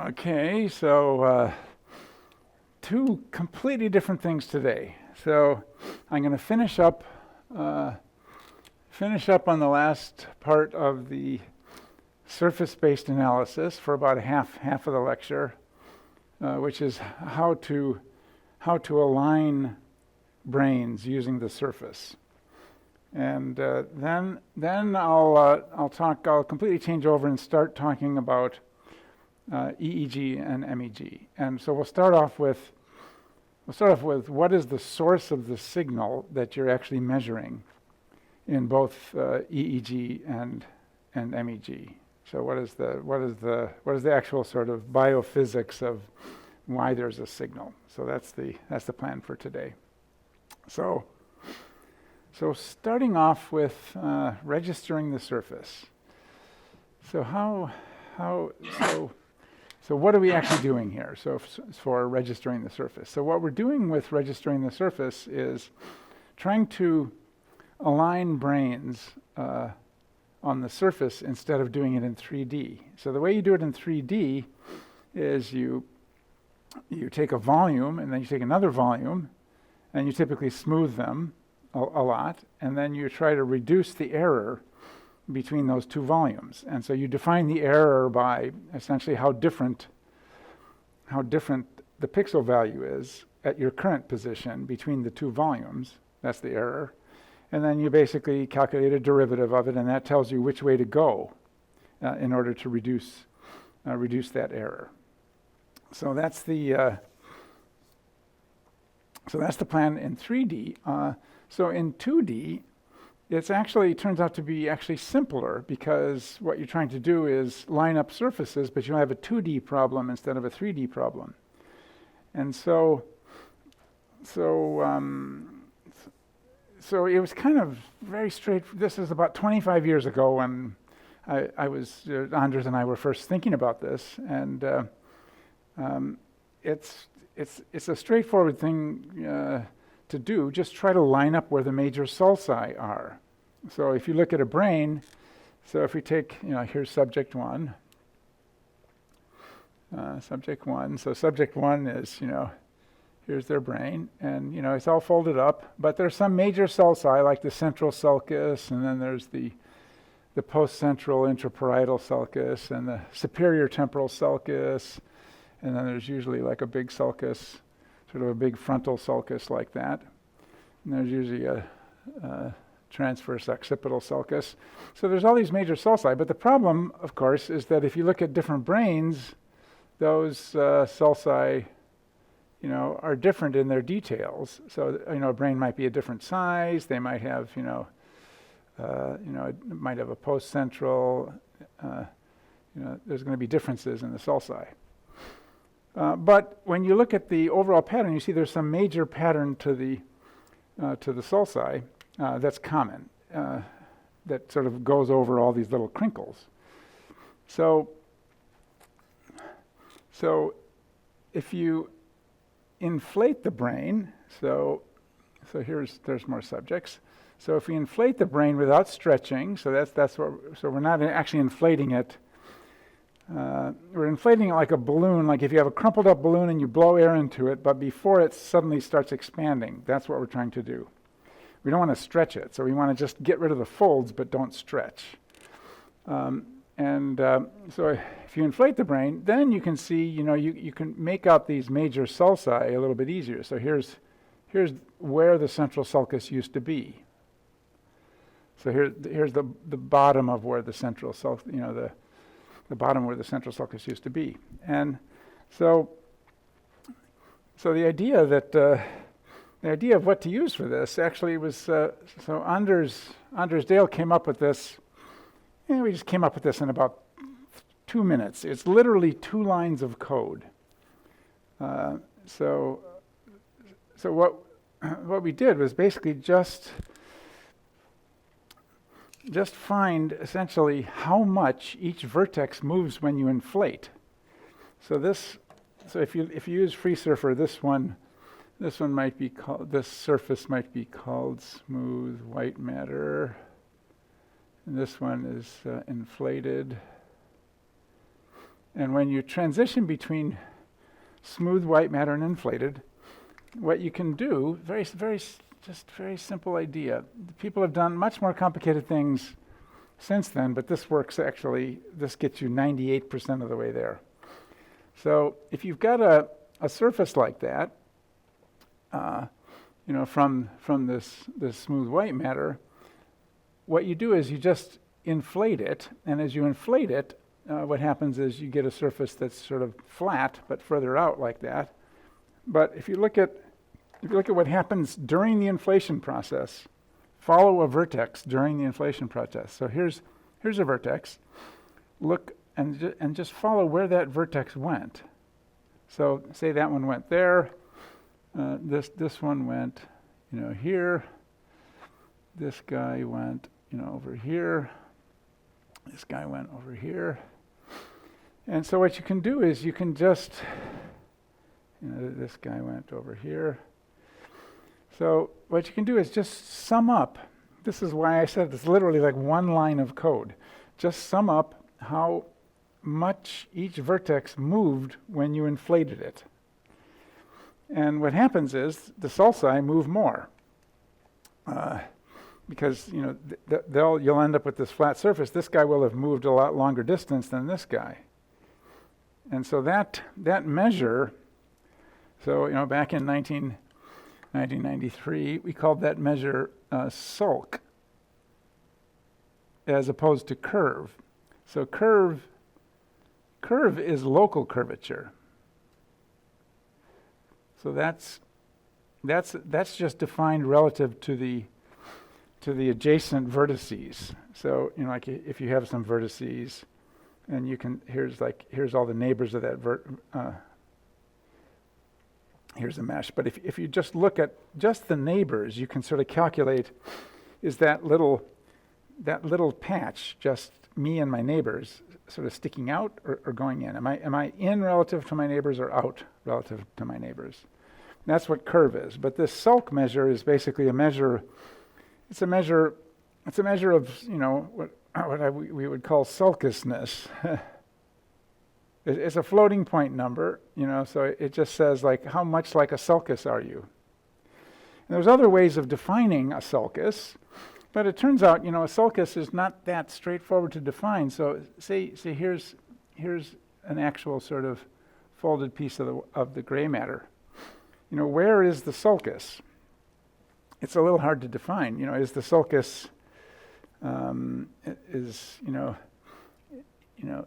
Okay, so two completely different things today. So I'm going to finish up on the last part of the surface-based analysis for about half of the lecture, which is how to align branes using the surface. And then I'll completely change over and start talking about EEG and MEG. And so we'll start off with what is the source of the signal that you're actually measuring in both EEG and MEG. So what is the actual sort of biophysics of why there's a signal? So that's the plan for today. So starting off with registering the surface. So what are we actually doing here? So for registering the surface. So what we're doing with registering the surface is trying to align branes on the surface instead of doing it in 3D. So the way you do it in 3D is you take a volume and then you take another volume and you typically smooth them a lot, and then you try to reduce the error between those two volumes. And so you define the error by essentially how different the pixel value is at your current position between the two volumes. That's the error. And then you basically calculate a derivative of it, and that tells you which way to go in order to reduce that error. So that's the plan in 3D. So in 2D, it turns out to be actually simpler, because what you're trying to do is line up surfaces, but you have a 2D problem instead of a 3D problem. And so it was kind of very straight. This is about 25 years ago when Anders and I were first thinking about this, and it's a straightforward thing to do. Just try to line up where the major sulci are. So if you look at a brane, so if we take, here's subject one. So subject one is, here's their brain, and it's all folded up, but there's some major sulci like the central sulcus, and then there's the post-central intraparietal sulcus and the superior temporal sulcus, and then there's usually like a big sulcus, sort of a big frontal sulcus like that. And there's usually a transverse occipital sulcus. So there's all these major sulci, but the problem, of course, is that if you look at different branes, those sulci, are different in their details. So, a brain might be a different size. They might have, it might have a post-central. There's going to be differences in the sulci. But when you look at the overall pattern, you see there's some major pattern to the sulci that's common, that sort of goes over all these little crinkles. So if you inflate the brain, so there's more subjects. So if we inflate the brain without stretching, so we're not actually inflating it. We're inflating it like a balloon, like if you have a crumpled up balloon and you blow air into it, but before it suddenly starts expanding. That's what we're trying to do. We don't want to stretch it, so we want to just get rid of the folds, but don't stretch. So if you inflate the brain, then you can see, you can make out these major sulci a little bit easier. So here's where the central sulcus used to be. So here's the bottom of where the central sulcus, the bottom where the central sulcus used to be. And so the idea of what to use for this actually was, so Anders Dale came up with this. We just came up with this in about 2 minutes. It's literally 2 lines of code. So what we did was basically just find essentially how much each vertex moves when you inflate. So if you use FreeSurfer, this one might be called, this surface might be called smooth white matter. And this one is inflated. And when you transition between smooth white matter and inflated, what you can do, very simple idea. People have done much more complicated things since then, but this works actually, this gets you 98% of the way there. So if you've got a surface like that, from this smooth white matter, what you do is you just inflate it, and as you inflate it, what happens is you get a surface that's sort of flat, but further out like that. But if you look at what happens during the inflation process, follow a vertex during the inflation process. So here's a vertex. Look and just follow where that vertex went. So say that one went there. This one went, here. This guy went, over here. This guy went over here. And so what you can do is you can just, this guy went over here. So what you can do is just sum up. This is why I said it's literally like one line of code. Just sum up how much each vertex moved when you inflated it. And what happens is the sulci move more. Because you'll end up with this flat surface. This guy will have moved a lot longer distance than this guy. And so that measure, back in 1993, we called that measure sulk as opposed to curve. So curve is local curvature. So that's just defined relative to the adjacent vertices. So like if you have some vertices, and you can here's all the neighbors of that here's a mesh. But if you just look at just the neighbors, you can sort of calculate, is that little patch just me and my neighbors sort of sticking out or going in? Am I in relative to my neighbors or out relative to my neighbors? And that's what curve is. But this sulk measure is basically a measure. It's a measure of what we would call sulcusness. It's a floating point number, so it just says like how much like a sulcus are you? And there's other ways of defining a sulcus, but it turns out a sulcus is not that straightforward to define. So say here's an actual sort of folded piece of the gray matter. Where is the sulcus? It's a little hard to define. Is the sulcus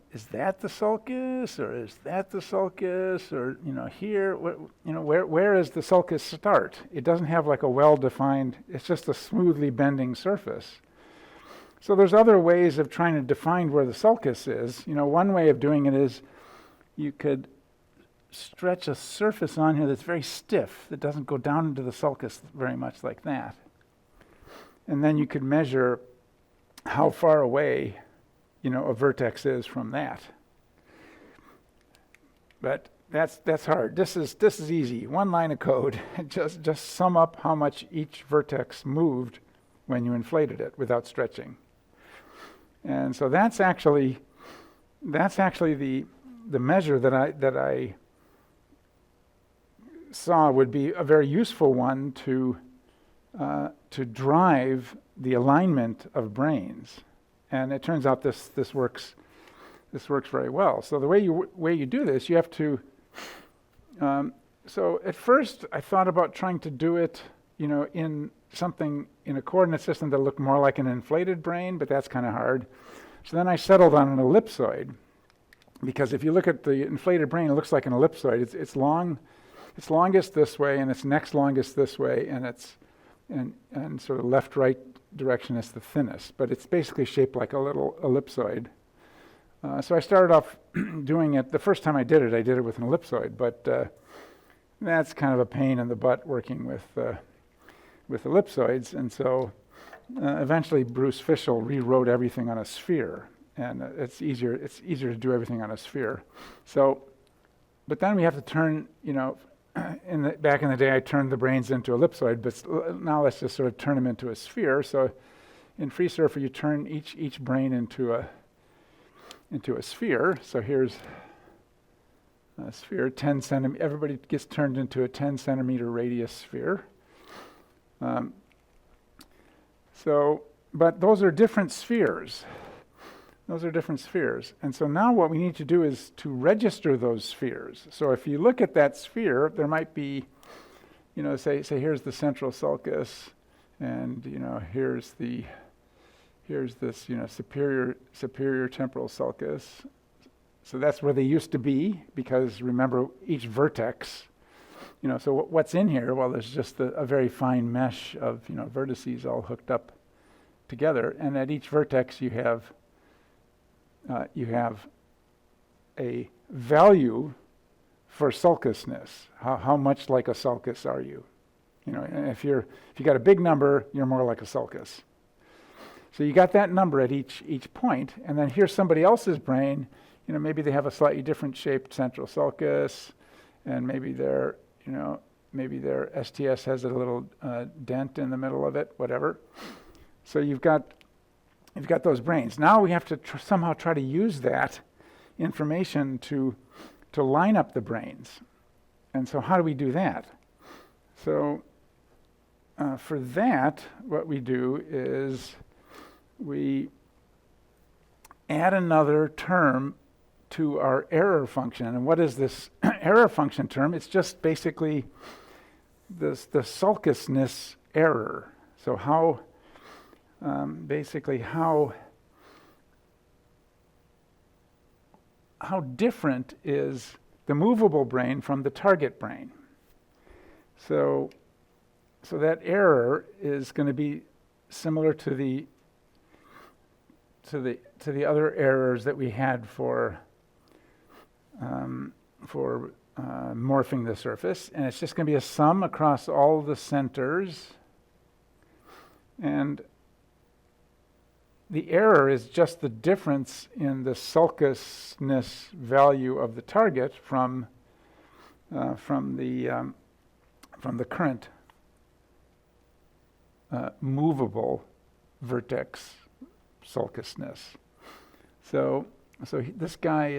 is that the sulcus, or is that the sulcus, or here? Where is the sulcus start? It doesn't have like a well-defined. It's just a smoothly bending surface. So there's other ways of trying to define where the sulcus is. One way of doing it is you could stretch a surface on here that's very stiff, that doesn't go down into the sulcus very much like that. And then you could measure how far away, a vertex is from that. But that's hard. This is easy. One line of code. just sum up how much each vertex moved when you inflated it without stretching. And so that's actually the measure that I saw would be a very useful one to drive the alignment of brains, and it turns out this works very well. So the way you do this, you have to. So at first, I thought about trying to do it, in a coordinate system that looked more like an inflated brain, but that's kind of hard. So then I settled on an ellipsoid, because if you look at the inflated brain, it looks like an ellipsoid. It's long. It's longest this way, and it's next longest this way, and and sort of left-right direction is the thinnest. But it's basically shaped like a little ellipsoid. So I started off doing it. The first time I did it with an ellipsoid, but that's kind of a pain in the butt working with ellipsoids. And so eventually Bruce Fischl rewrote everything on a sphere, and it's easier to do everything on a sphere. So, but then we have to turn, back in the day, I turned the brains into ellipsoid, but now let's just sort of turn them into a sphere. So in FreeSurfer, you turn each brain into a sphere. So here's sphere, 10 centimeter. Everybody gets turned into a 10 centimeter radius sphere. But those are different spheres. Those are different spheres. And so now what we need to do is to register those spheres. So if you look at that sphere, there might be, say here's the central sulcus, and here's this superior temporal sulcus. So that's where they used to be, because remember each vertex, so what's in here? Well, there's just a very fine mesh of vertices all hooked up together, and at each vertex you have a value for sulcusness. How much like a sulcus are you? And if you got a big number, you're more like a sulcus. So you got that number at each point, and then here's somebody else's brain. Maybe they have a slightly different shaped central sulcus, and maybe their STS has a little dent in the middle of it, whatever. So you've got those brains. Now we have to somehow try to use that information to line up the brains. And so how do we do that? So for that, what we do is we add another term to our error function. And what is this error function term? It's just basically the sulcusness error. So how different is the movable brain from the target brain? So that error is going to be similar to the other errors that we had for morphing the surface, and it's just going to be a sum across all the centers, and the error is just the difference in the sulcusness value of the target from the current movable vertex sulcusness. So this guy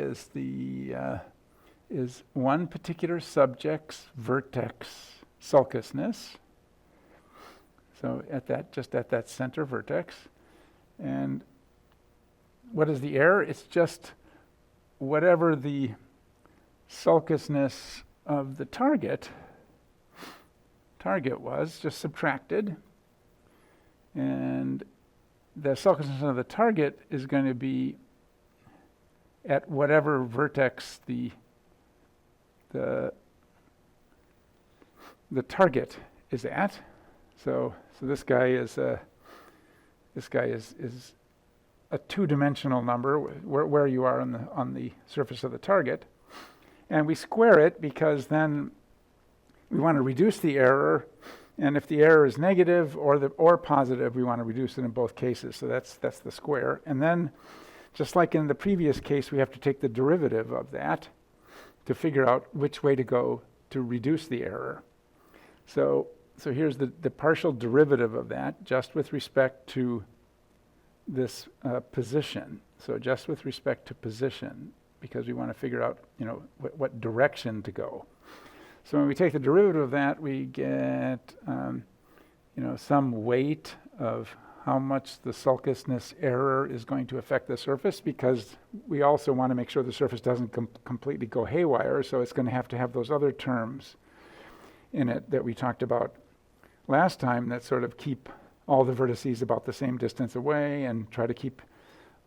is one particular subject's vertex sulcusness. So just at that center vertex. And what is the error? It's just whatever the sulcusness of the target was, just subtracted. And the sulcusness of the target is going to be at whatever vertex the target is at. So this guy is a two-dimensional number where you are on the surface of the target, and we square it because then we want to reduce the error, and if the error is negative or positive, we want to reduce it in both cases. So that's the square, and then just like in the previous case, we have to take the derivative of that to figure out which way to go to reduce the error. So here's the partial derivative of that, just with respect to this position. So just with respect to position, because we want to figure out, what direction to go. So when we take the derivative of that, we get, some weight of how much the sulcusness error is going to affect the surface, because we also want to make sure the surface doesn't completely go haywire. So it's going to have those other terms in it that we talked about last time that sort of keep all the vertices about the same distance away and try to keep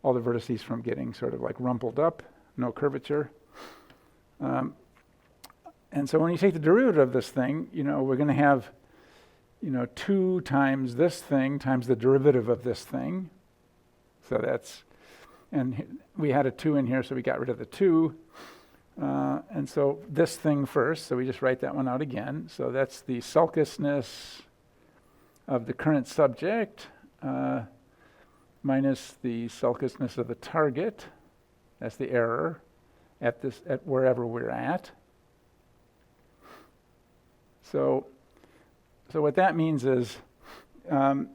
all the vertices from getting sort of like rumpled up, no curvature. And so when you take the derivative of this thing, we're going to have, 2 times this thing times the derivative of this thing. So and we had a 2 in here, so we got rid of the 2. And so this thing first, so we just write that one out again. So that's the sulcusness of the current subject minus the sulcusness of the target. That's the error at wherever we're at. So what that means is the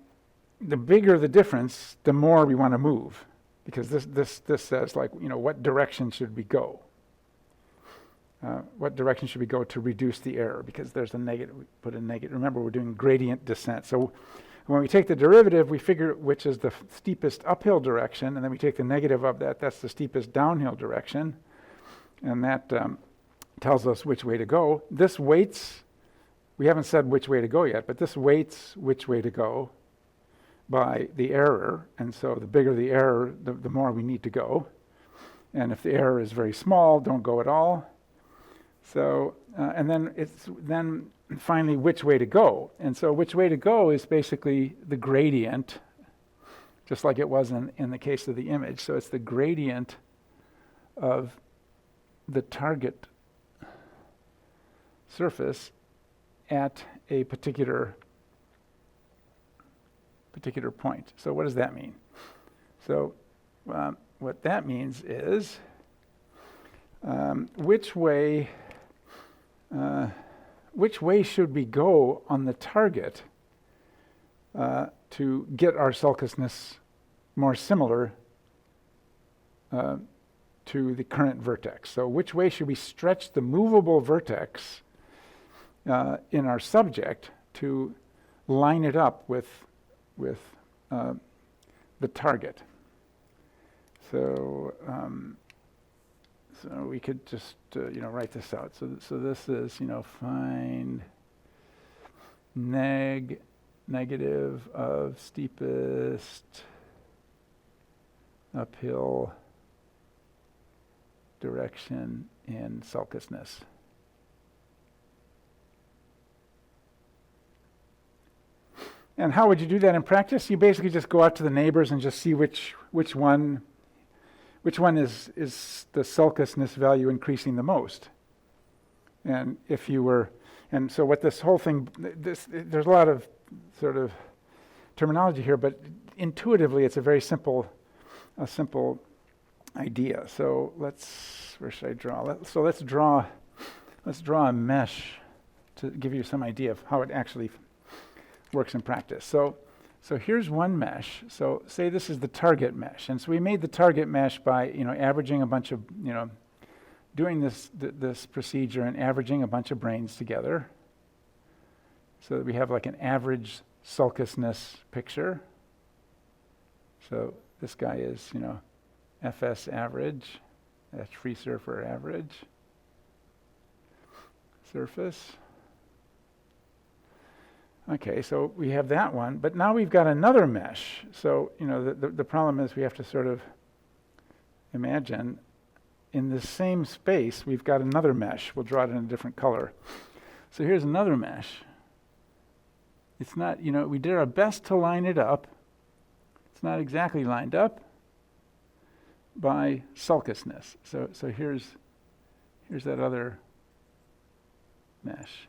bigger the difference, the more we want to move, because this says what direction should we go? what direction should we go to reduce the error, because there's a negative, we put a negative. Remember, we're doing gradient descent. So when we take the derivative, we figure which is the steepest uphill direction, and then we take the negative of that, that's the steepest downhill direction, and that tells us which way to go. This weights, we haven't said which way to go yet, but this weights which way to go by the error, and so the bigger the error, the more we need to go. And if the error is very small, don't go at all. So, and then it's then finally which way to go. And so which way to go is basically the gradient, just like it was in the case of the image. So it's the gradient of the target surface at a particular point. So what does that mean? So what that means is which way should we go on the target to get our sulcousness more similar to the current vertex? So which way should we stretch the movable vertex in our subject to line it up with the target? So we could just write this out. So this is find negative of steepest uphill direction in sulcousness. And how would you do that in practice? You basically just go out to the neighbors and just see which one is the sulcousness value increasing the most. And if you were, and so what this whole thing, there's a lot of sort of terminology here, but intuitively it's a very simple idea. So where should I draw? Let's draw a mesh to give you some idea of how it actually works in practice. So here's one mesh. So say this is the target mesh, and so we made the target mesh by averaging a bunch of doing this procedure and averaging a bunch of brains together, so that we have like an average sulcousness picture. So this guy is FS average, that's free surfer average surface. Okay, so we have that one, but now we've got another mesh. So, the problem is we have to sort of imagine in the same space, we've got another mesh. We'll draw it in a different color. So here's another mesh. It's not, we did our best to line it up. It's not exactly lined up by sulcousness. So here's that other mesh.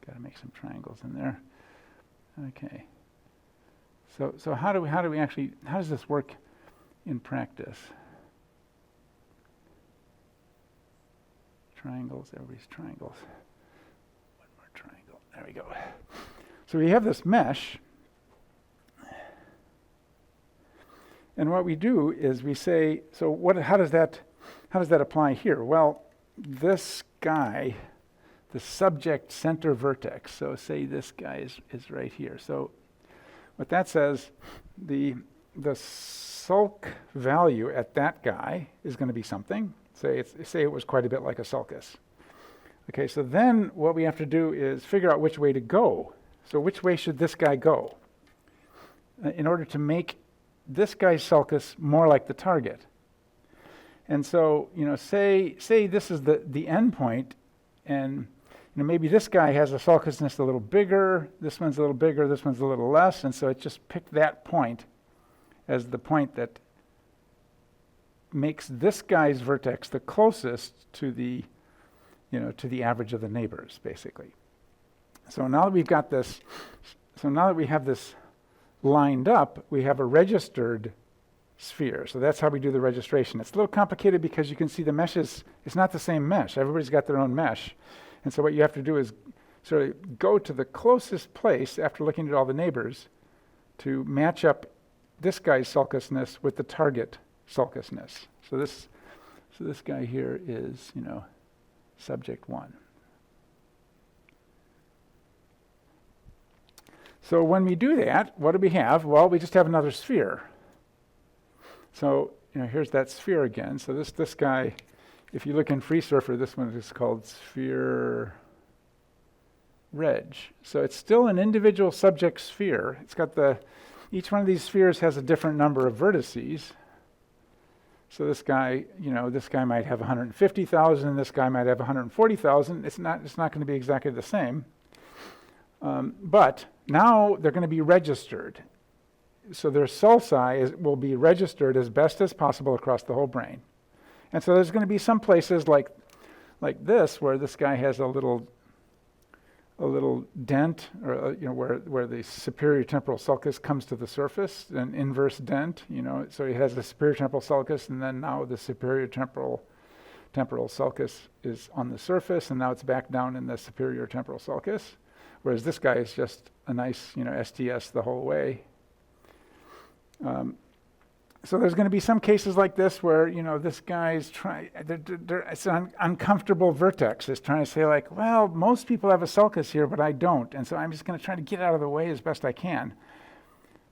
Got to make some triangles in there. Okay. So how does this work in practice? Triangles, everybody's triangles. One more triangle. There we go. So we have this mesh. And what we do is we say, how does that apply here? Well, this guy, the subject center vertex. So say this guy is right here. So what that says, the sulc value at that guy is going to be something. Say it was quite a bit like a sulcus. Okay, so then what we have to do is figure out which way to go. So which way should this guy go in order to make this guy's sulcus more like the target? And so say this is the end point, and maybe this guy has a sulcousness a little bigger, this one's a little bigger, this one's a little less, and so it just picked that point as the point that makes this guy's vertex the closest to the average of the neighbors, basically. So now that we have this lined up, we have a registered sphere. So that's how we do the registration. It's a little complicated because you can see the meshes, it's not the same mesh. Everybody's got their own mesh. And so what you have to do is sort of go to the closest place after looking at all the neighbors to match up this guy's sulcousness with the target sulcusness. So this guy here is, subject 1. So when we do that, what do we have? Well, we just have another sphere. So, here's that sphere again. So this guy, if you look in FreeSurfer, this one is called SphereReg. So it's still an individual subject sphere. It's got each one of these spheres has a different number of vertices. So this guy, this guy might have 150,000, this guy might have 140,000. It's not going to be exactly the same. But now they're going to be registered. So their sulci will be registered as best as possible across the whole brain. And so there's going to be some places like this where this guy has a little dent, or where the superior temporal sulcus comes to the surface, an inverse dent. So he has the superior temporal sulcus, and then now the superior temporal sulcus is on the surface, and now it's back down in the superior temporal sulcus. Whereas this guy is just a nice, STS the whole way. So there's going to be some cases like this where, this guy's it's an uncomfortable vertex. It's trying to say like, well, most people have a sulcus here, but I don't. And so I'm just going to try to get out of the way as best I can.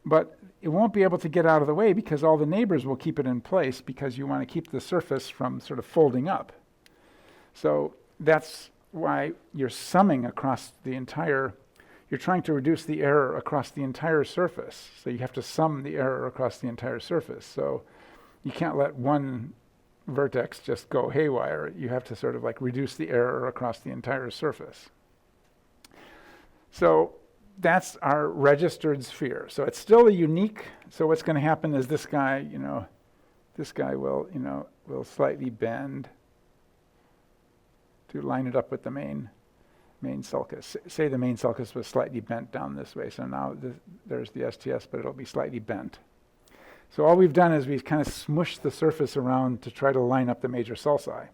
But it won't be able to get out of the way because all the neighbors will keep it in place because you want to keep the surface from sort of folding up. So that's why you're summing across the entire, you're trying to reduce the error across the entire surface. So you have to sum the error across the entire surface. So you can't let one vertex just go haywire. You have to sort of like reduce the error across the entire surface. So that's our registered sphere. So it's still a unique, so what's going to happen is this guy, will slightly bend to line it up with the main sulcus. Say the main sulcus was slightly bent down this way, so now there's the STS, but it'll be slightly bent. So all we've done is we've kind of smushed the surface around to try to line up the major sulci,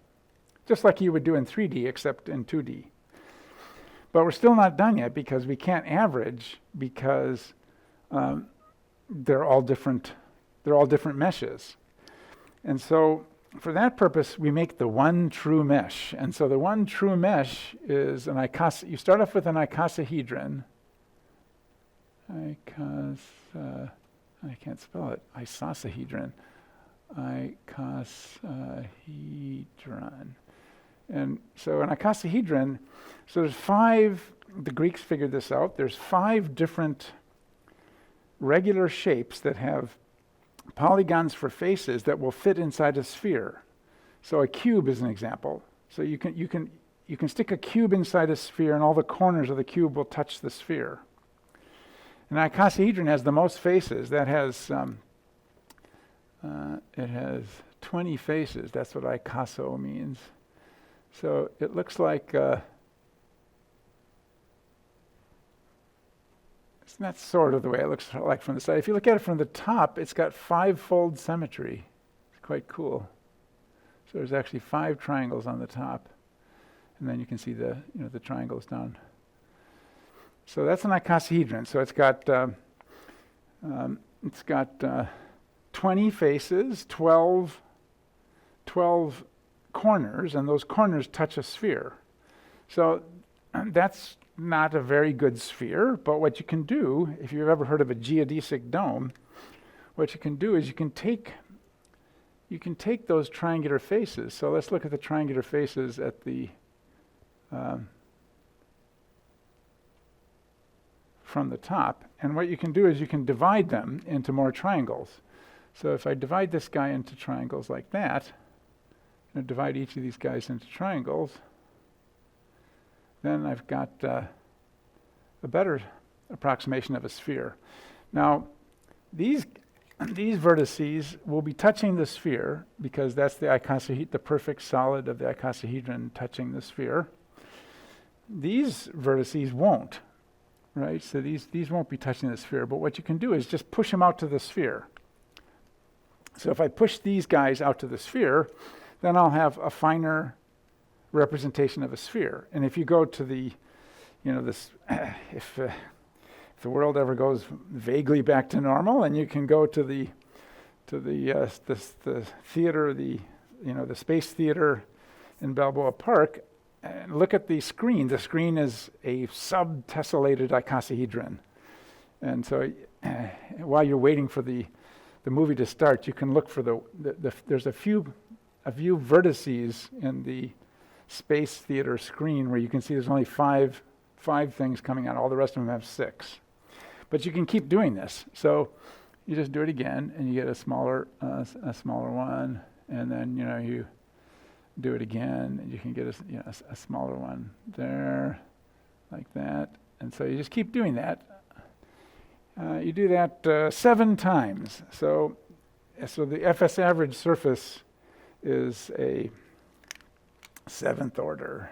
just like you would do in 3D, except in 2D. But we're still not done yet because we can't average because they're all different meshes. And so for that purpose, we make the one true mesh. And so the one true mesh is an you start off with an icosahedron. I can't spell it. Isosahedron. Icosahedron. And so an icosahedron, so there's 5, the Greeks figured this out, there's 5 different regular shapes that have polygons for faces that will fit inside a sphere. So a cube is an example. So you can stick a cube inside a sphere and all the corners of the cube will touch the sphere. An icosahedron has the most faces. That has it has 20 faces. That's what icoso means. So it looks like that's sort of the way it looks like from the side. If you look at it from the top, it's got 5-fold symmetry. It's quite cool. So there's actually 5 triangles on the top, and then you can see the triangles down. So that's an icosahedron. So it's got 20 faces, 12 corners, and those corners touch a sphere. So that's not a very good sphere, but what you can do, if you've ever heard of a geodesic dome, what you can do is you can take those triangular faces. So let's look at the triangular faces at the from the top, and what you can do is you can divide them into more triangles. So if I divide this guy into triangles like that, and divide each of these guys into triangles, then I've got a better approximation of a sphere. Now, these vertices will be touching the sphere because that's the perfect solid of the icosahedron touching the sphere. These vertices won't, right? So these won't be touching the sphere, but what you can do is just push them out to the sphere. So if I push these guys out to the sphere, then I'll have a finer representation of a sphere. And if you go to the, if the world ever goes vaguely back to normal, and you can go to the the theater, the space theater in Balboa Park, and look at the screen. The screen is a sub-tessellated icosahedron. And so while you're waiting for the movie to start, you can look for there's a few vertices in the space theater screen where you can see there's only five things coming out. All the rest of them have 6. But you can keep doing this. So you just do it again, and you get a smaller one, and then you do it again, and you can get a smaller one there, like that. And so you just keep doing that. You do that 7 times. So the FS average surface is a 7th order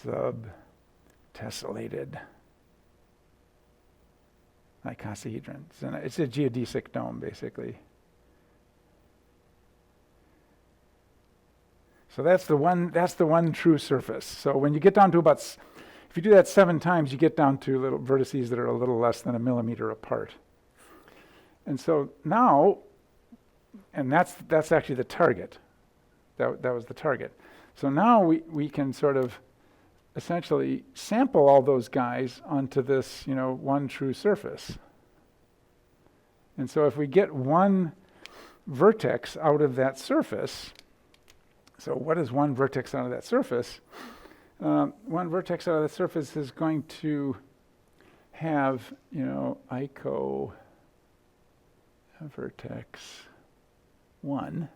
sub-tessellated icosahedron. It's a geodesic dome, basically. So that's the one true surface. So when you get down to if you do that 7 times, you get down to little vertices that are a little less than a millimeter apart. And so now, and that's actually the target. That was the target. So now we can sort of essentially sample all those guys onto this, one true surface. And so if we get one vertex out of that surface, so what is one vertex out of that surface? One vertex out of that surface is going to have, ICO vertex 1.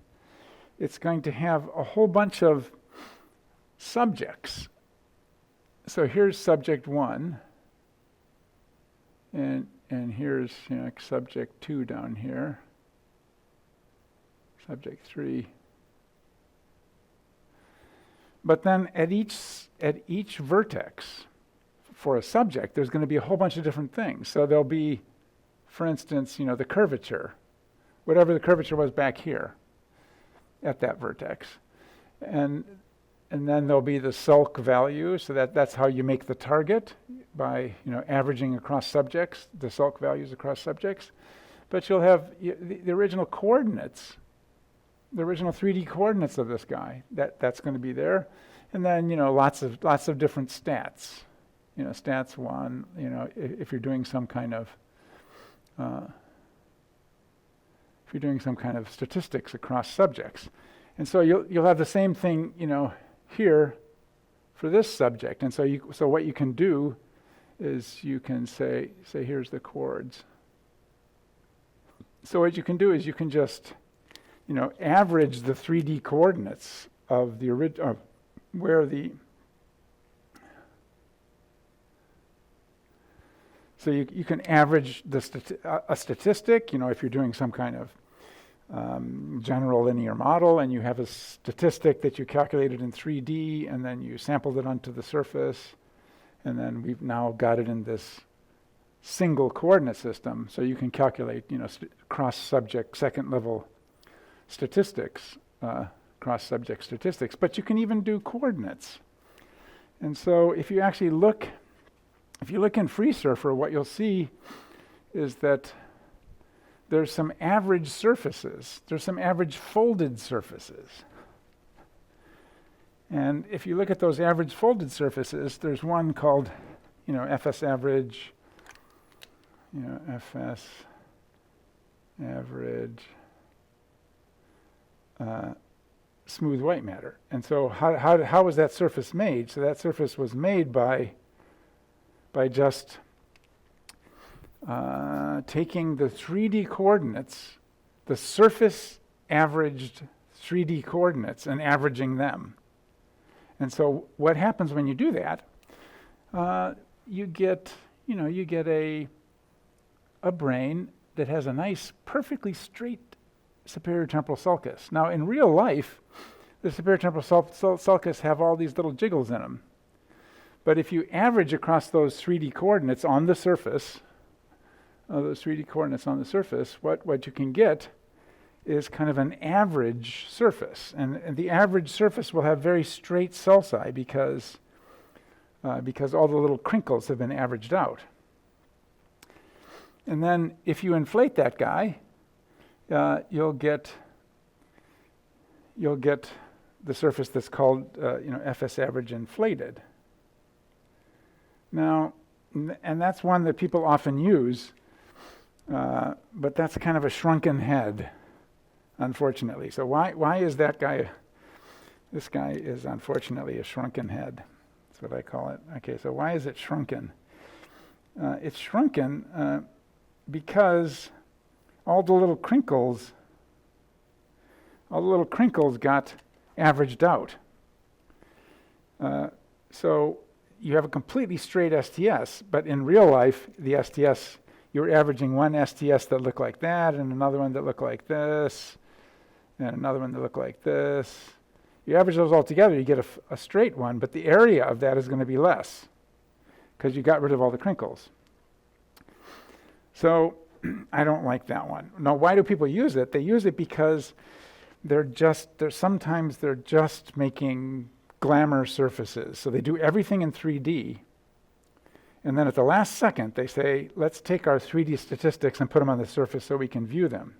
It's going to have a whole bunch of subjects. So here's subject 1, and here's subject 2 down here, subject 3. But then at each vertex for a subject, there's going to be a whole bunch of different things. So there'll be, for instance, the curvature, whatever the curvature was back here at that vertex, and then there'll be the sulk value. So that's how you make the target, by averaging across subjects, the sulk values across subjects. But you'll have the original coordinates, the original 3D coordinates of this guy. That's going to be there, and then lots of different stats. Stats 1. If you're doing some kind of statistics across subjects, and so you'll have the same thing here for this subject. And so what you can do is you can say here's the chords. So what you can do is you can just average the 3D coordinates of the original, where the, so you can average a statistic, if you're doing some kind of general linear model, and you have a statistic that you calculated in 3D, and then you sampled it onto the surface, and then we've now got it in this single coordinate system, so you can calculate, cross-subject second-level statistics, cross-subject statistics, but you can even do coordinates. And so if you actually look in FreeSurfer, what you'll see is that there's some average surfaces. There's some average folded surfaces. And if you look at those average folded surfaces, there's one called, FS average, FS average smooth white matter. And so how was that surface made? So that surface was made by just taking the 3D coordinates, the surface averaged 3D coordinates, and averaging them. And so what happens when you do that? You get a brain that has a nice, perfectly straight superior temporal sulcus. Now, in real life, the superior temporal sulcus have all these little jiggles in them. But if you average across those 3D coordinates on the surface, what you can get is kind of an average surface. And the average surface will have very straight sulci because all the little crinkles have been averaged out. And then if you inflate that guy, you'll get the surface that's called FS average inflated. Now, and that's one that people often use, but that's kind of a shrunken head, unfortunately. So why is that guy? This guy is unfortunately a shrunken head. That's what I call it. Okay, so why is it shrunken? It's shrunken because all the little crinkles got averaged out. So you have a completely straight STS, but in real life, the STS, you're averaging one STS that looked like that, and another one that looked like this, and another one that looked like this. You average those all together, you get a straight one, but the area of that is going to be less because you got rid of all the crinkles. So I don't like that one. Now, why do people use it? They use it because sometimes they're just making glamour surfaces. So they do everything in 3D, and then at the last second they say, let's take our 3D statistics and put them on the surface so we can view them.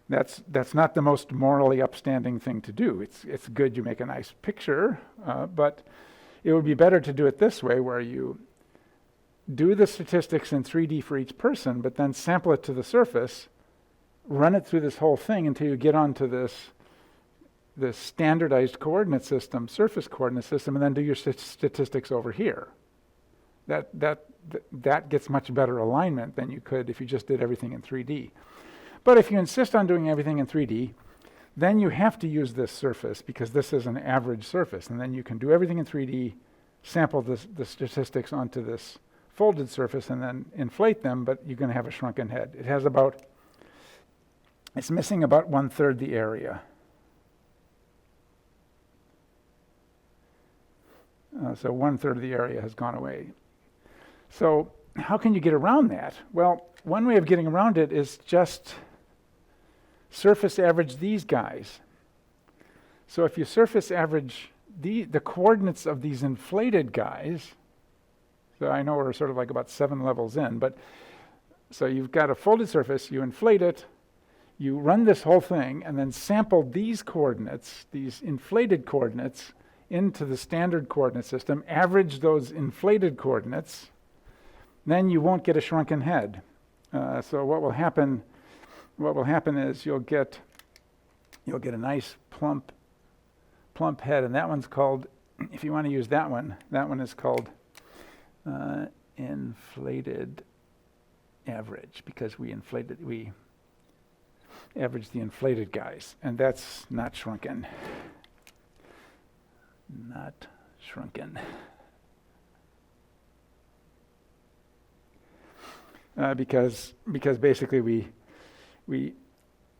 That's not the most morally upstanding thing to do. It's good you make a nice picture, but it would be better to do it this way, where you do the statistics in 3D for each person, but then sample it to the surface, run it through this whole thing until you get onto this standardized coordinate system, surface coordinate system, and then do your statistics over here. That gets much better alignment than you could if you just did everything in 3D. But if you insist on doing everything in 3D, then you have to use this surface because this is an average surface, and then you can do everything in 3D, sample the statistics onto this folded surface, and then inflate them, but you're going to have a shrunken head. It's missing about 1/3 the area. So 1/3 of the area has gone away. So how can you get around that? Well, one way of getting around it is just surface average these guys. So if you surface average the coordinates of these inflated guys, so I know we're sort of like about 7 levels in, but so you've got a folded surface, you inflate it, you run this whole thing, and then sample these coordinates, these inflated coordinates, into the standard coordinate system, average those inflated coordinates, then you won't get a shrunken head. So what will happen is you'll get a nice plump head, and that one's called, if you want to use that one is called inflated average, because we average the inflated guys, and that's not shrunken. Not shrunken. Because basically we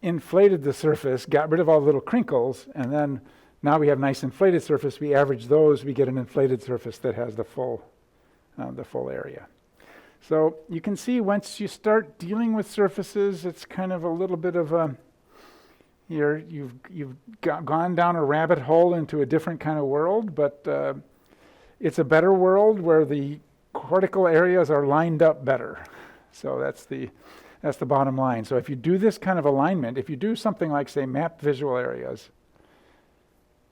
inflated the surface, got rid of all the little crinkles, and then now we have nice inflated surface. We average those, we get an inflated surface that has the full area. So you can see once you start dealing with surfaces, it's kind of a little bit of a you've gone down a rabbit hole into a different kind of world, but it's a better world where the cortical areas are lined up better. So that's the bottom line. So if you do this kind of alignment, if you do something like, say, map visual areas,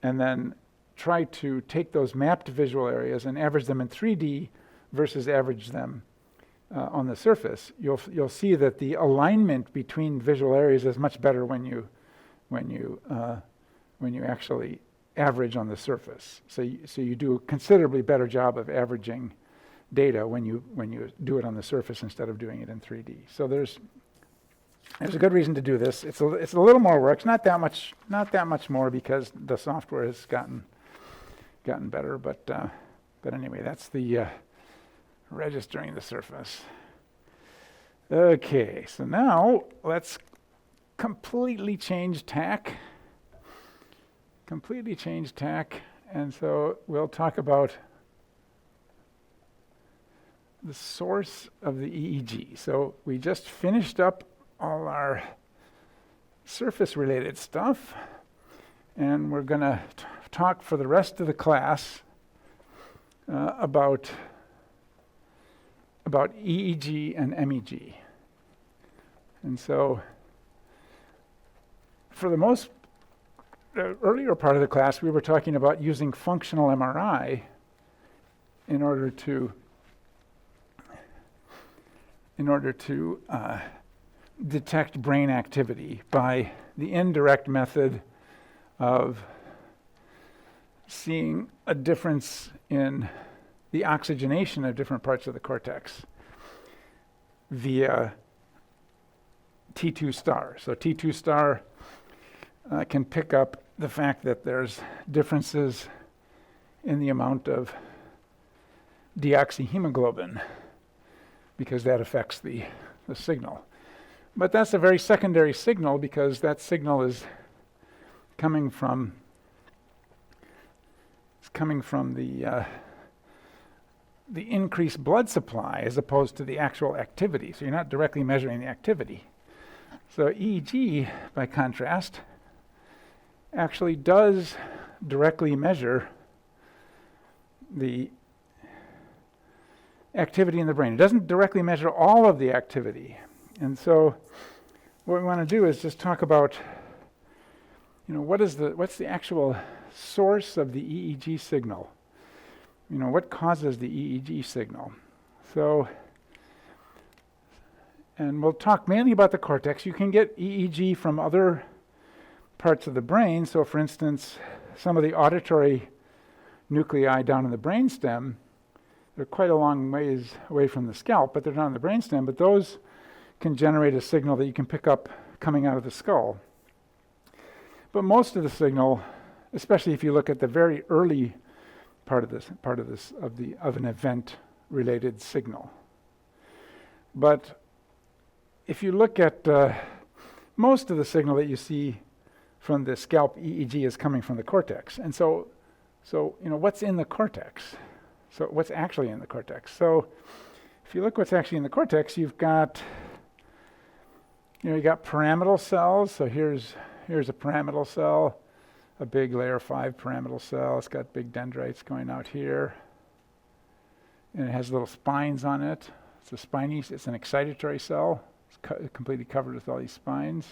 and then try to take those mapped visual areas and average them in 3D versus average them on the surface, you'll see that the alignment between visual areas is much better when you actually average on the surface. So you do a considerably better job of averaging data when you do it on the surface instead of doing it in 3D. So there's a good reason to do this. It's a little more work. It's not that much more because the software has gotten better. But anyway, that's the registering the surface. Okay, so now let's completely change tack. And so we'll talk about the source of the EEG. So we just finished up all our surface-related stuff, and we're going to talk for the rest of the class about EEG and MEG. And so for the most earlier part of the class, we were talking about using functional MRI in order to detect brain activity by the indirect method of seeing a difference in the oxygenation of different parts of the cortex via T2 star. So T2 star can pick up the fact that there's differences in the amount of deoxyhemoglobin because that affects the signal. But that's a very secondary signal because that signal is coming from the increased blood supply as opposed to the actual activity. So you're not directly measuring the activity. So EEG, by contrast, actually does directly measure the activity in the brain. It doesn't directly measure all of the activity. And so what we want to do is just talk about, what's the actual source of the EEG signal? What causes the EEG signal? So, and we'll talk mainly about the cortex. You can get EEG from other parts of the brain. So for instance, some of the auditory nuclei down in the brainstem, they're quite a long ways away from the scalp, but they're down in the brainstem, but those can generate a signal that you can pick up coming out of the skull. But most of the signal, especially if you look at the very early part of an event-related signal. But if you look at most of the signal that you see from the scalp EEG is coming from the cortex. And so what's in the cortex? So what's actually in the cortex? So if you look what's actually in the cortex, you've got pyramidal cells. So here's a pyramidal cell, a big layer 5 pyramidal cell. It's got big dendrites going out here. And it has little spines on it. It's an excitatory cell. It's completely covered with all these spines.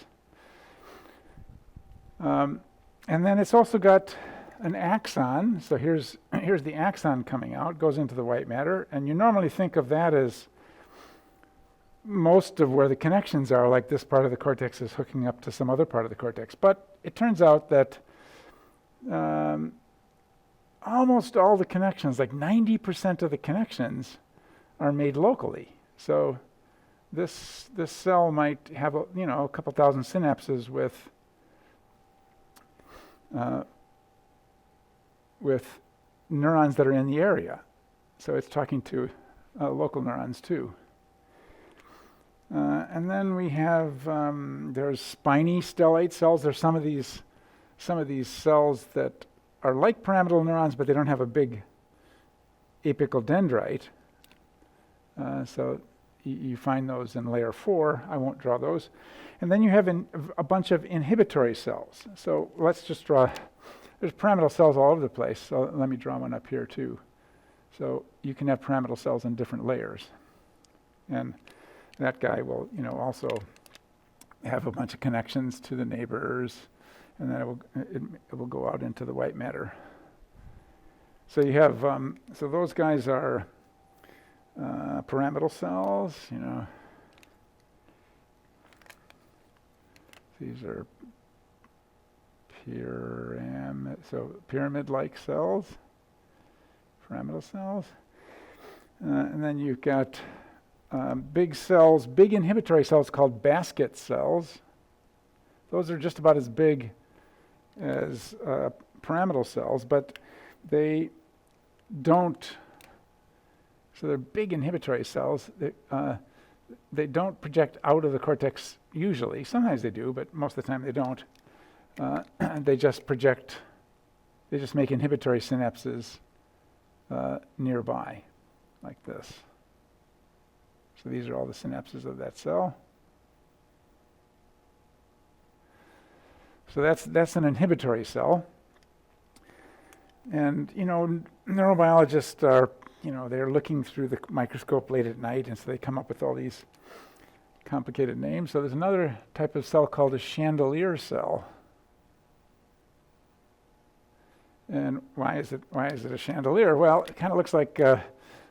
And then it's also got an axon. So here's the axon coming out, goes into the white matter. And you normally think of that as most of where the connections are, like this part of the cortex is hooking up to some other part of the cortex. But it turns out that almost all the connections, like 90% of the connections, are made locally. So this cell might have a couple thousand synapses with neurons that are in the area. So it's talking to local neurons too. And then we have there's spiny stellate cells. There's some of these cells that are like pyramidal neurons, but they don't have a big apical dendrite. So you find those in layer 4. I won't draw those. And then you have a bunch of inhibitory cells. So let's just draw. There's pyramidal cells all over the place. So let me draw one up here too. So you can have pyramidal cells in different layers. And that guy will, also have a bunch of connections to the neighbors, and then it will go out into the white matter. So you have, so those guys are pyramidal cells, These are pyramid-like cells, pyramidal cells. And then you've got big cells, big inhibitory cells called basket cells. Those are just about as big as pyramidal cells, but they don't, so they're big inhibitory cells. They don't project out of the cortex usually. Sometimes they do, but most of the time they don't. They just make inhibitory synapses nearby, like this. So these are all the synapses of that cell. So that's an inhibitory cell. And, neurobiologists are, they're looking through the microscope late at night, and so they come up with all these complicated name. So there's another type of cell called a chandelier cell. And why is it a chandelier? Well, it kind of looks like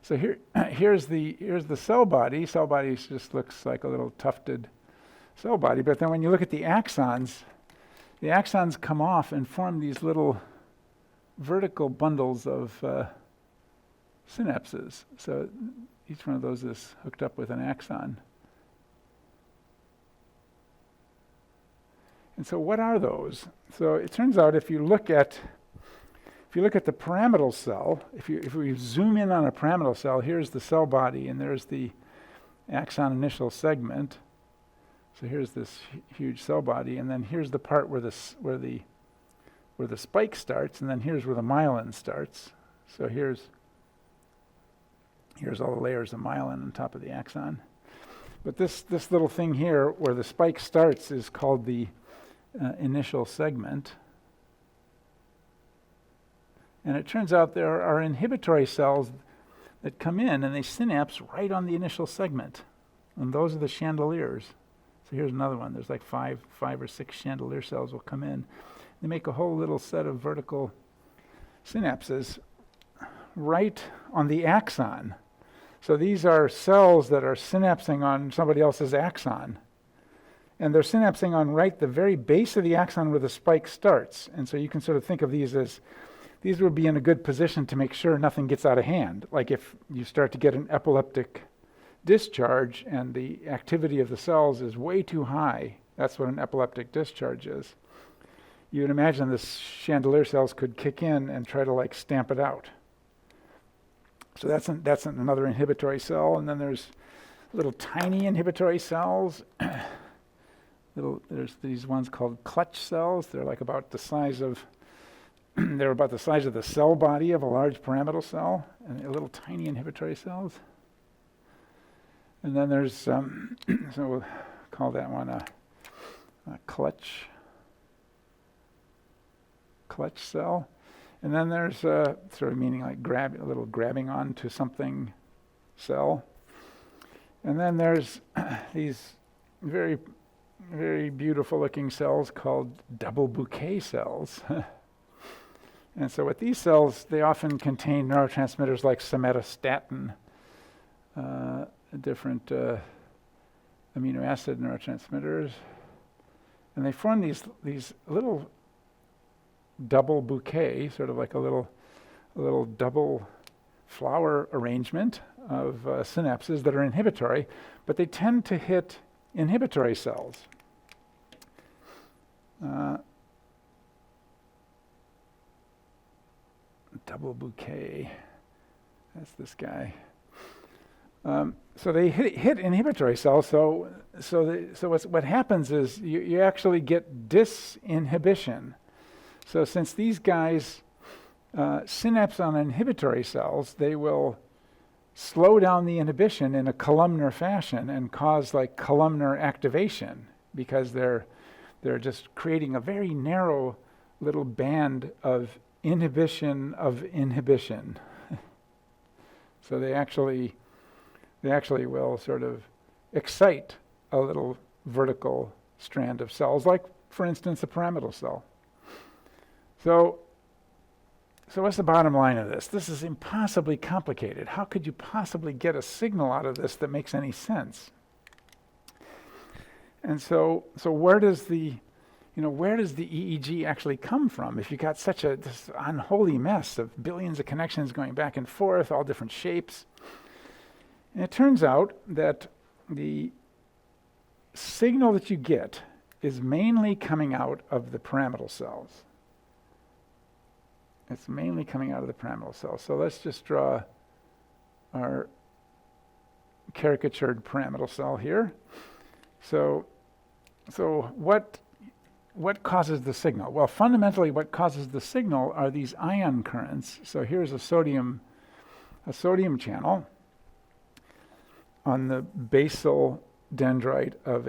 so here's the cell body. Cell body just looks like a little tufted cell body. But then when you look at the axons come off and form these little vertical bundles of synapses. So each one of those is hooked up with an axon. And so what are those? So it turns out if you look at the pyramidal cell, if we zoom in on a pyramidal cell, here's the cell body and there's the axon initial segment. So here's this huge cell body, and then here's the part where the spike starts, and then here's where the myelin starts. So here's all the layers of myelin on top of the axon. But this little thing here where the spike starts is called the initial segment. And it turns out there are inhibitory cells that come in and they synapse right on the initial segment. And those are the chandeliers. So here's another one. There's like five or six chandelier cells will come in. They make a whole little set of vertical synapses right on the axon. So these are cells that are synapsing on somebody else's axon. And they're synapsing on right the very base of the axon where the spike starts. And so you can sort of think of these as, these would be in a good position to make sure nothing gets out of hand. Like if you start to get an epileptic discharge and the activity of the cells is way too high, that's what an epileptic discharge is. You would imagine the chandelier cells could kick in and try to like stamp it out. So that's another inhibitory cell. And then there's little tiny inhibitory cells. There's these ones called clutch cells. They're like about the size of the cell body of a large pyramidal cell, and little tiny inhibitory cells. And then there's so we'll call that one a clutch cell. And then there's sort of meaning like a little grabbing onto something cell. And then there's these very, very beautiful looking cells called double bouquet cells. And so with these cells, they often contain neurotransmitters like somatostatin, different amino acid neurotransmitters. And they form these little double bouquet, sort of like a little double flower arrangement of synapses that are inhibitory, but they tend to hit inhibitory cells. Double bouquet, that's this guy. So they hit inhibitory cells. So what happens is you actually get disinhibition. So since these guys synapse on inhibitory cells, they will slow down the inhibition in a columnar fashion and cause like columnar activation, because they're just creating a very narrow little band of inhibition of inhibition. So they actually will sort of excite a little vertical strand of cells, like for instance a pyramidal cell. So what's the bottom line of this? This is impossibly complicated. How could you possibly get a signal out of this that makes any sense? And so where does the EEG actually come from? If you got such this unholy mess of billions of connections going back and forth, all different shapes. And it turns out that the signal that you get is mainly coming out of the pyramidal cells. It's mainly coming out of the pyramidal cells. So let's just draw our caricatured pyramidal cell here. So what causes the signal? Well, fundamentally what causes the signal are these ion currents. So here's a sodium channel on the basal dendrite of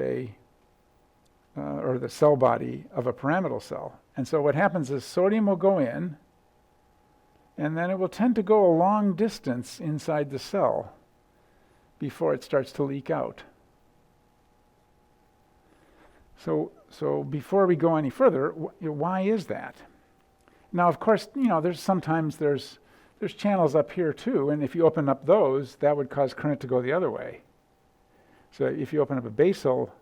or the cell body of a pyramidal cell. And so what happens is sodium will go in, and then it will tend to go a long distance inside the cell before it starts to leak out. So before we go any further, why is that? Now, of course, there's sometimes there's channels up here too, and if you open up those, that would cause current to go the other way. So if you open up a basal,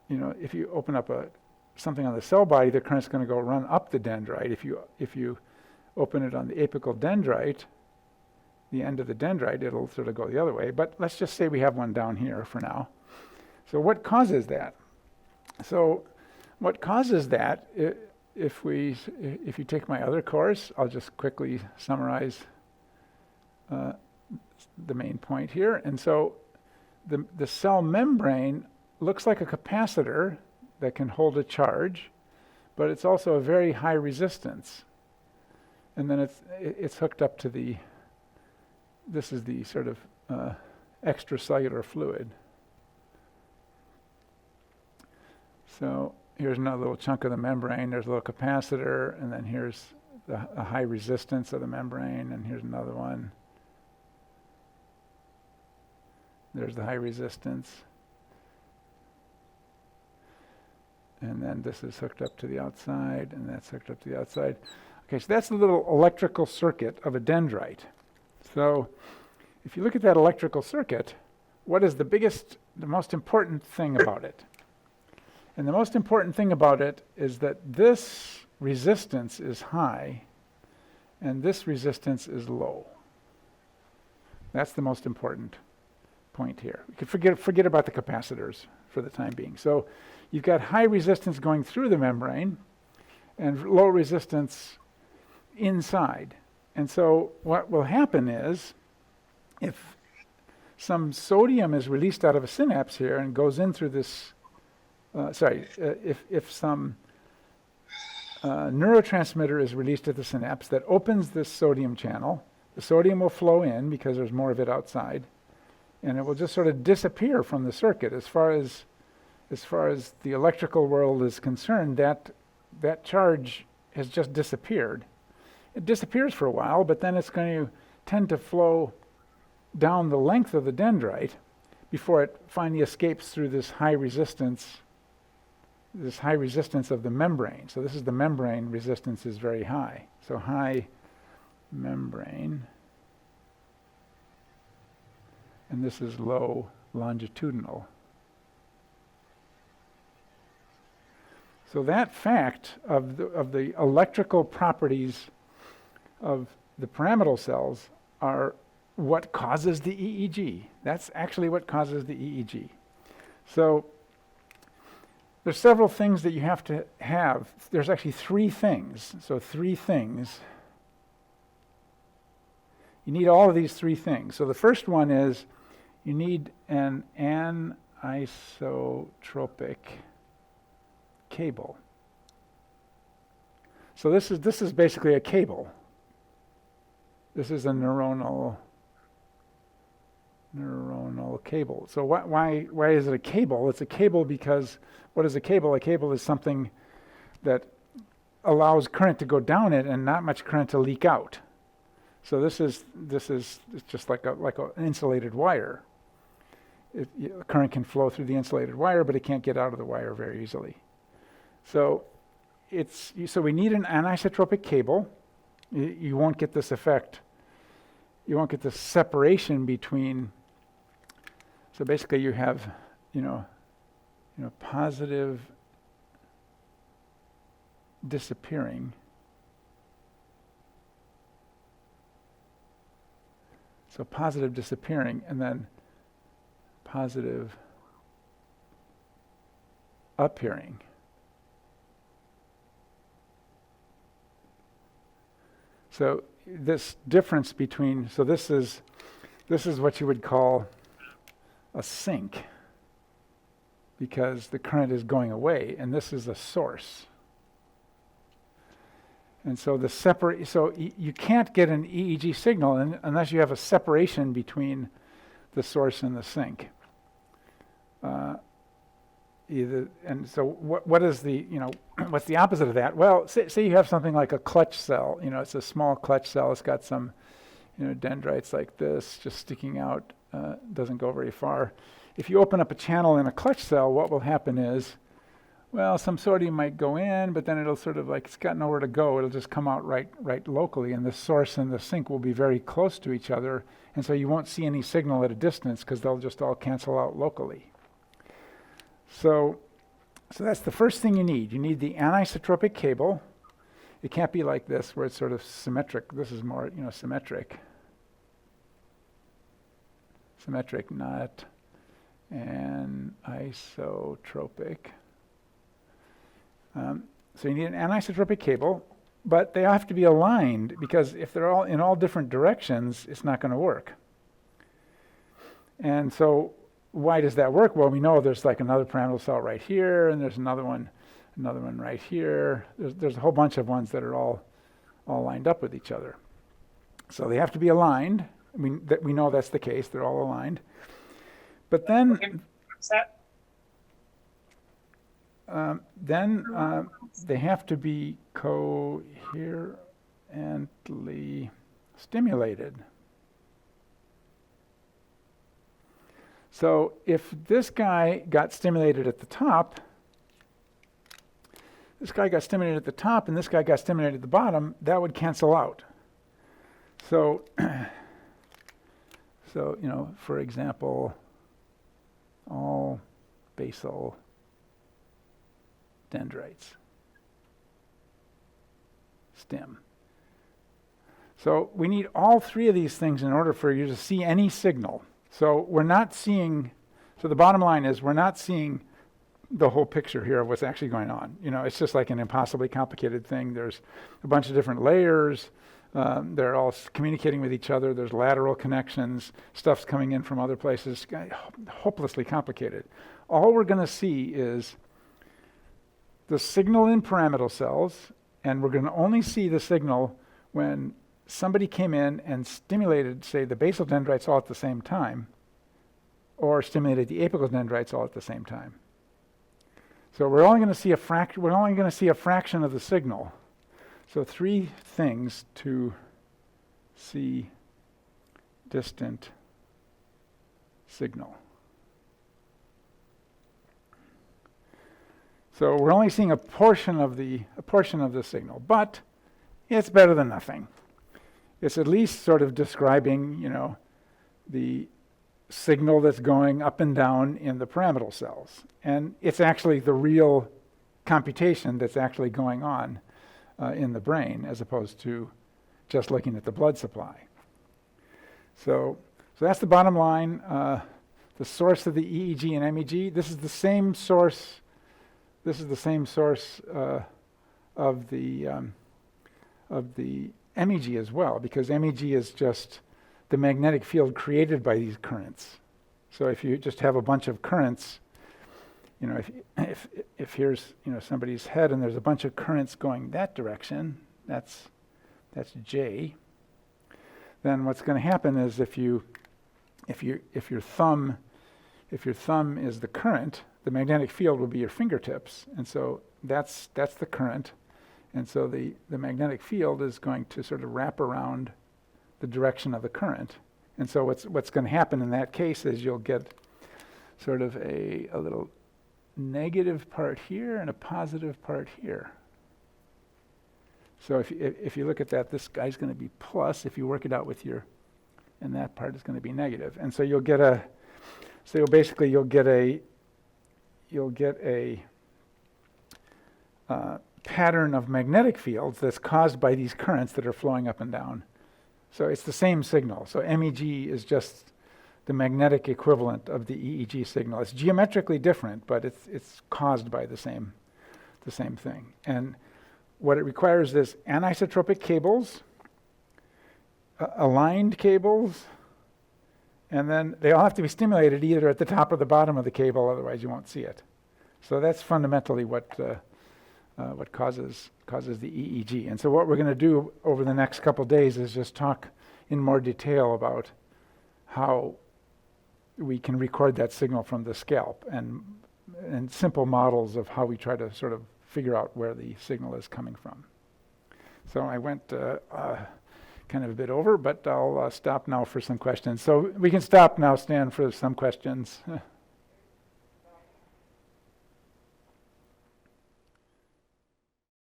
if you open up something on the cell body, the current's going to go run up the dendrite. If you open it on the apical dendrite, the end of the dendrite, it'll sort of go the other way. But let's just say we have one down here for now. So what causes that? So what causes that, if you take my other course, I'll just quickly summarize the main point here. And so the cell membrane looks like a capacitor that can hold a charge, but it's also a very high resistance. And then it's hooked up to this is the sort of extracellular fluid. So here's another little chunk of the membrane. There's a little capacitor, and then here's a high resistance of the membrane, and here's another one. There's the high resistance. And then this is hooked up to the outside, and that's hooked up to the outside. Okay, so that's the little electrical circuit of a dendrite. So if you look at that electrical circuit, what is the most important thing about it? And the most important thing about it is that this resistance is high and this resistance is low. That's the most important point here. We could forget about the capacitors for the time being. So you've got high resistance going through the membrane and low resistance inside. And so what will happen is, if some sodium is released out of a synapse here and goes in through this, if some neurotransmitter is released at the synapse that opens this sodium channel, the sodium will flow in because there's more of it outside, and it will just sort of disappear from the circuit. As far as the electrical world is concerned, that charge has just disappeared. It disappears for a while, but then it's going to tend to flow down the length of the dendrite before it finally escapes through this high resistance of the membrane. So this is the membrane resistance is very high. So high membrane, and this is low longitudinal. So that fact of the electrical properties of the pyramidal cells are what causes the EEG. That's actually what causes the EEG. So there's several things that you have to have. There's actually three things. So three things. You need all of these three things. So the first one is you need an anisotropic cable. So this is basically a cable. This is a neuronal cable. So why is it a cable? It's a cable because what is a cable? A cable is something that allows current to go down it and not much current to leak out. So this is just like an insulated wire. Current can flow through the insulated wire, but it can't get out of the wire very easily. So we need an anisotropic cable. You won't get this effect. You won't get this separation between. So basically, you have, positive disappearing. So positive disappearing, and then positive appearing. So this difference between, so this is what you would call a sink, because the current is going away, and this is a source. And so you can't get an EEG signal unless you have a separation between the source and the sink. What is what's the opposite of that? Well, say you have something like a clutch cell. It's a small clutch cell. It's got some, dendrites like this just sticking out doesn't go very far. If you open up a channel in a clutch cell, what will happen is, well, some sodium might go in, but then it'll sort of like, it's got nowhere to go. It'll just come out right locally, and the source and the sink will be very close to each other, and so you won't see any signal at a distance because they'll just all cancel out locally. So that's the first thing you need. You need the anisotropic cable. It can't be like this where it's sort of symmetric. This is more, symmetric. Symmetric, not anisotropic. So you need an anisotropic cable, but they have to be aligned, because if they're all in all different directions, it's not going to work. And so why does that work? Well, we know there's like another pyramidal cell right here, and there's another one right here. There's a whole bunch of ones that are all lined up with each other. So they have to be aligned. We know that's the case. They're all aligned. But then they have to be coherently stimulated. So if this guy got stimulated at the top, and this guy got stimulated at the bottom, that would cancel out. So, for example, all basal dendrites, stim. So we need all three of these things in order for you to see any signal. So the bottom line is we're not seeing the whole picture here of what's actually going on. It's just like an impossibly complicated thing. There's a bunch of different layers. They're all communicating with each other. There's lateral connections. Stuff's coming in from other places. Hopelessly complicated. All we're going to see is the signal in pyramidal cells, and we're going to only see the signal when somebody came in and stimulated, say, the basal dendrites all at the same time, or stimulated the apical dendrites all at the same time. So we're only going to see a fraction of the signal. So three things to see distant signal. So we're only seeing a portion of the signal, but it's better than nothing. It's at least sort of describing, the signal that's going up and down in the pyramidal cells. And it's actually the real computation that's actually going on in the brain, as opposed to just looking at the blood supply. So that's the bottom line. The source of the EEG and MEG. This is the same source. This is the same source of the MEG as well, because MEG is just the magnetic field created by these currents. So if you just have a bunch of currents, if here's somebody's head and there's a bunch of currents going that direction, that's J. Then what's going to happen is if your thumb is the current, the magnetic field will be your fingertips, and so that's the current, and so the magnetic field is going to sort of wrap around the direction of the current, and so what's going to happen in that case is you'll get sort of a little negative part here and a positive part here. So if you look at that, this guy's going to be plus. If you work it out with and that part is going to be negative, and so you'll get a pattern of magnetic fields that's caused by these currents that are flowing up and down. So it's the same signal. So MEG is just the magnetic equivalent of the EEG signal. It's geometrically different, but it's caused by the same thing. And what it requires is anisotropic cables, aligned cables, and then they all have to be stimulated either at the top or the bottom of the cable, otherwise you won't see it. So that's fundamentally what causes the EEG. And so what we're going to do over the next couple days is just talk in more detail about how we can record that signal from the scalp, and simple models of how we try to sort of figure out where the signal is coming from. So I went kind of a bit over, but I'll stop now for some questions. So we can stop now, Stan, for some questions.